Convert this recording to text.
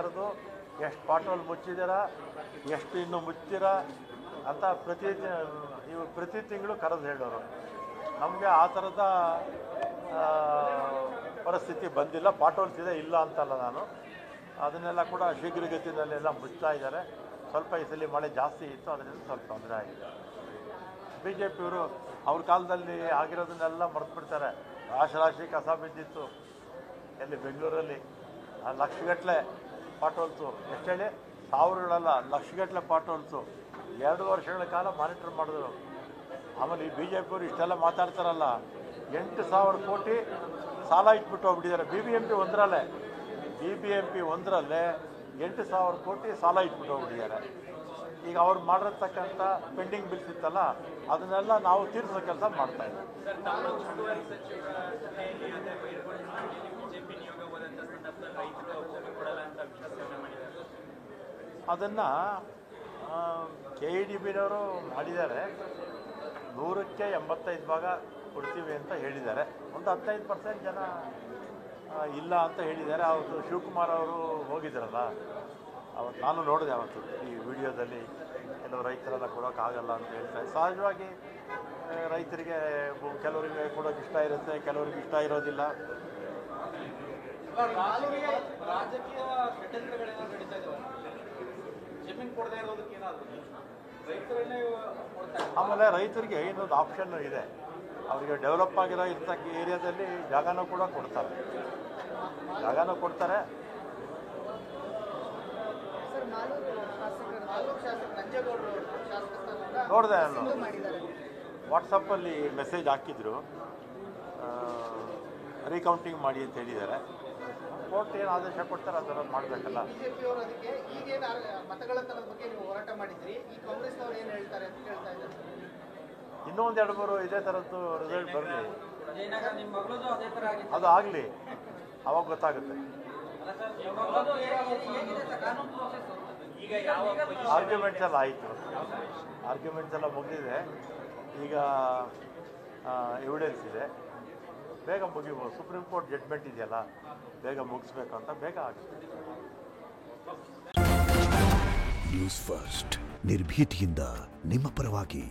ಎಷ್ಟು ಪಾಟೋಲ್ ಮುಚ್ಚಿದ್ದೀರಾ, ಎಷ್ಟು ಇನ್ನೂ ಮುಚ್ಚಿದ್ದೀರಾ ಅಂತ ಪ್ರತಿ ತಿಂಗಳು ಕರೆದು ಹೇಳೋರು. ನಮಗೆ ಆ ಥರದ ಪರಿಸ್ಥಿತಿ ಬಂದಿಲ್ಲ. ಪಾಟೋಲ್ಸ್ ಇದೆ, ಇಲ್ಲ ಅಂತಲ್ಲ ನಾನು. ಅದನ್ನೆಲ್ಲ ಕೂಡ ಶೀಘ್ರಗತಿಯಲ್ಲೆಲ್ಲ ಮುಚ್ತಾ ಇದ್ದಾರೆ. ಸ್ವಲ್ಪ ಈ ಸಲ ಮಳೆ ಜಾಸ್ತಿ ಇತ್ತು, ಅದರಿಂದ ಸ್ವಲ್ಪ ತೊಂದರೆ ಆಗಿದೆ. ಬಿ ಜೆ ಪಿಯವರು ಅವ್ರ ಕಾಲದಲ್ಲಿ ಆಗಿರೋದನ್ನೆಲ್ಲ ಮರೆತುಬಿಡ್ತಾರೆ. ರಾಶಿ ಕಸ ಬಿದ್ದಿತ್ತು ಎಲ್ಲಿ ಬೆಂಗಳೂರಲ್ಲಿ, ಲಕ್ಷಗಟ್ಟಲೆ ಪಾಟೋಲ್ಸು, ಎಷ್ಟು ಹೇಳಿ ಸಾವಿರಗಳಲ್ಲ ಲಕ್ಷಗಟ್ಟಲೆ ಪಾಟೋಲ್ಸು 2 ವರ್ಷಗಳ ಕಾಲ ಮಾನಿಟರ್ ಮಾಡಿದ್ರು. ಆಮೇಲೆ ಈ ಬಿ ಜೆ ಪಿಯವರು ಇಷ್ಟೆಲ್ಲ ಮಾತಾಡ್ತಾರಲ್ಲ, 8,000 ಕೋಟಿ ಸಾಲ ಇಟ್ಬಿಟ್ಟು ಹೋಗ್ಬಿಟ್ಟಿದ್ದಾರೆ. ಬಿ ಬಿ ಎಂ ಪಿ ಒಂದರಲ್ಲೇ 8,000 ಕೋಟಿ ಸಾಲ ಇಟ್ಬಿಟ್ಟು ಹೋಗ್ಬಿಟ್ಟಿದ್ದಾರೆ. ಈಗ ಅವ್ರು ಮಾಡಿರ್ತಕ್ಕಂಥ ಪೆಂಡಿಂಗ್ ಬಿಲ್ಸ್ ಇತ್ತಲ್ಲ, ಅದನ್ನೆಲ್ಲ ನಾವು ತೀರಿಸೋ ಕೆಲಸ ಮಾಡ್ತಾಯಿದ್ದೀವಿ. ಅದನ್ನು KEDBನವರು ಮಾಡಿದ್ದಾರೆ. 100ಕ್ಕೆ 85 ಭಾಗ ಕೊಡ್ತೀವಿ ಅಂತ ಹೇಳಿದ್ದಾರೆ. ಒಂದು 15% ಜನ ಇಲ್ಲ ಅಂತ ಹೇಳಿದ್ದಾರೆ. ಅವತ್ತು ಶಿವಕುಮಾರ್ ಅವರು ಹೋಗಿದ್ದಾರಲ್ಲ, ಅವತ್ತು ನಾನು ನೋಡಿದೆ. ಅವತ್ತು ಈ ವಿಡಿಯೋದಲ್ಲಿ ಕೆಲವು ರೈತರೆಲ್ಲ ಕೊಡೋಕ್ಕಾಗಲ್ಲ ಅಂತ ಹೇಳ್ತಾರೆ. ಸಹಜವಾಗಿ ರೈತರಿಗೆ ಕೆಲವರಿಗೆ ಕೊಡೋಕೆ ಇಷ್ಟ ಇರುತ್ತೆ, ಕೆಲವರಿಗೆ ಇಷ್ಟ ಇರೋದಿಲ್ಲ. ರಾಜಕೀಯ ಷಡ್ಯಂತ್ರಗಳೆಲ್ಲ ನಡೀತಾ ಇದ್ದಾವೆ. ಜಮೀನು ಕೊಡದೇ ಇರೋದಕ್ಕೆ ಏನಾದರೂ ರೈತರನ್ನೇ ಆಮೇಲೆ ರೈತರಿಗೆ ಇನ್ನೊಂದು ಆಪ್ಷನ್ ಇದೆ. ಅವರಿಗೆ ಡೆವಲಪ್ ಆಗಿರೋ ಏರಿಯಾದಲ್ಲಿ ಜಾಗನೂ ಕೂಡ ಕೊಡ್ತಾರೆ. ನೋಡಿದೆ ನಾನು, ವಾಟ್ಸಪ್ಪಲ್ಲಿ ಮೆಸೇಜ್ ಹಾಕಿದ್ರು, ರೀಕೌಂಟಿಂಗ್ ಮಾಡಿ ಅಂತ ಹೇಳಿದ್ದಾರೆ. ಕೋರ್ಟ್ ಏನು ಆದೇಶ ಕೊಡ್ತಾರೆ ಅದನ್ನು ಮಾಡಬೇಕಲ್ಲ. ಬಿಜೆಪಿಯವರು ಅದಕ್ಕೆ ಈಗೇನು ಮತಗಳ ತರದ ಬಗ್ಗೆ ನೀವು ಹೋರಾಟ ಮಾಡಿದ್ರಿ, ಈ ಕಾಂಗ್ರೆಸ್ನವ್ರು ಏನು ಹೇಳ್ತಾರೆ ಅಂತ ಕೇಳ್ತಾ ಇದ್ದಾರೆ. ಇನ್ನೂ ಒಂದು 2-3 ಇದೇ ಥರದ್ದು ರಿಸಲ್ಟ್ ಬರಲಿ, ಅದು ಆಗಲಿ, ಅವಾಗ ಗೊತ್ತಾಗುತ್ತೆ. ಆರ್ಗ್ಯುಮೆಂಟ್ಸ್ ಎಲ್ಲ ಆಯಿತು, ಆರ್ಗ್ಯುಮೆಂಟ್ಸ್ ಎಲ್ಲ ಮುಗಿದಿದೆ. ಈಗ ಎವಿಡೆನ್ಸ್ ಇದೆ, ಬೇಗ ಮುಗಿಬೋದು. ಸುಪ್ರೀಂ ಕೋರ್ಟ್ ಜಡ್ಜ್ಮೆಂಟ್ ಇದೆಯಲ್ಲ, ಬೇಗ ಮುಗಿಸ್ಬೇಕು ಅಂತ ಬೇಗ ಆಗುತ್ತೆ. ನ್ಯೂಸ್ ಫಸ್ಟ್, ನಿರ್ಭೀತಿಯಿಂದ ನಿಮ್ಮ ಪರವಾಗಿ.